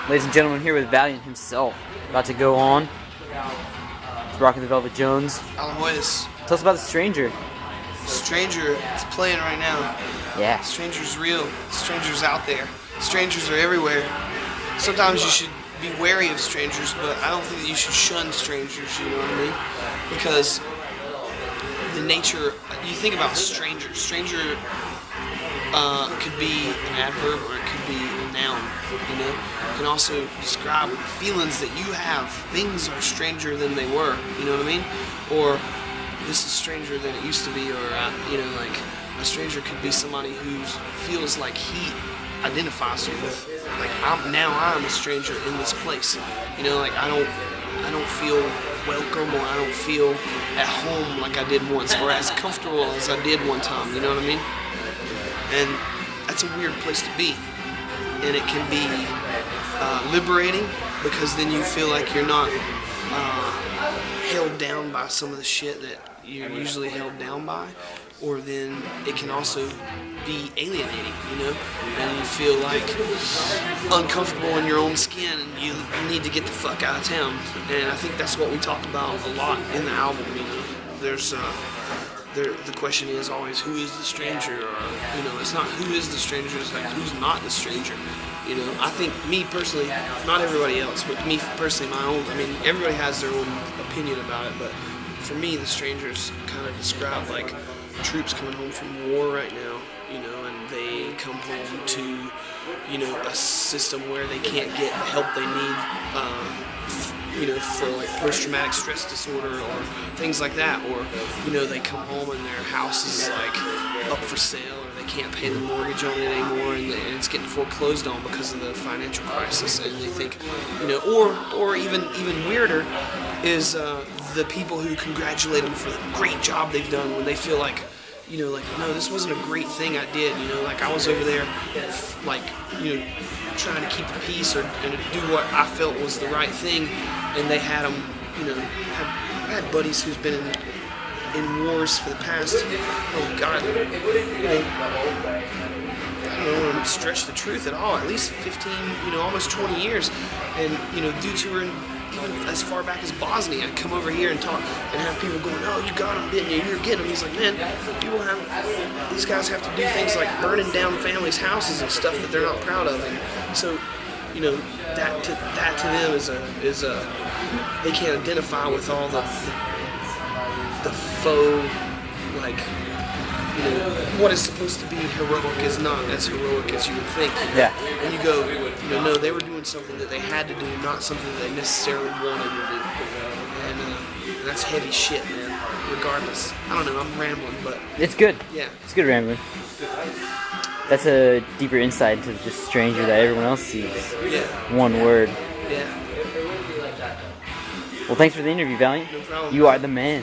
Ladies and gentlemen, here with Valient Himself. About to go on. He's rocking the Velvet Jones. Alamoides. Tell us about The Stranger. Stranger, it's playing right now. Yeah. Stranger's real. Stranger's out there. Strangers are everywhere. Sometimes you should be wary of strangers, but I don't think that you should shun strangers, you know what I mean? Because the nature, you think about stranger. Stranger could be an adverb or it could be a noun, you know? It can also describe feelings that you have. Things are stranger than they were, you know what I mean? Or this is stranger than it used to be, or you know, like a stranger could be somebody who feels like he identifies with, like I'm a stranger in this place, you know, like I don't feel welcome, or I don't feel at home like I did once, or as comfortable as I did one time, you know what I mean? And that's a weird place to be, and it can be liberating, because then you feel like you're not held down by some of the shit that you're usually held down by, or then it can also be alienating, you know, and you feel like uncomfortable in your own skin and you need to get the fuck out of town. And I think that's what we talk about a lot in the album, you know. There's the question is always, who is the stranger? Or, you know, it's not who is the stranger, it's like who's not the stranger. You know, I think, me personally, not everybody else, but me personally, my own, I mean, everybody has their own opinion about it, but for me, the strangers kind of describe like troops coming home from war right now, you know, and they come home to, you know, a system where they can't get the help they need, you know, for like post-traumatic stress disorder or things like that, or, you know, they come home and their house is like up for sale, or they can't pay the mortgage on it anymore, and it's getting foreclosed on because of the financial crisis, and they think, you know, or even weirder is the people who congratulate them for the great job they've done when they feel like, you know, like, no, this wasn't a great thing I did, you know, like I was over there, like, you know, trying to keep the peace or and do what I felt was the right thing, and they had them, you know, I had buddies who's been in wars for the past, oh God, you know, I don't want to stretch the truth at all, at least 15, you know, almost 20 years, and, you know, dudes who were in, even as far back as Bosnia, I'd come over here and talk and have people going, oh, you got him, didn't you? You're getting him. He's like, man, these guys have to do things like burning down families' houses and stuff that they're not proud of. And so, you know, that to them is a they can't identify with all the faux, like, you know, what is supposed to be heroic is not as heroic as you would think. Yeah. And you go, you know, no, they were doing something that they had to do, not something that they necessarily wanted to do. And that's heavy shit, man. Regardless. I don't know, I'm rambling, but... It's good. Yeah. It's good rambling. That's a deeper insight into the stranger that everyone else sees. Yeah. One word. Yeah. Well, thanks for the interview, Valiant. No problem. You are the man.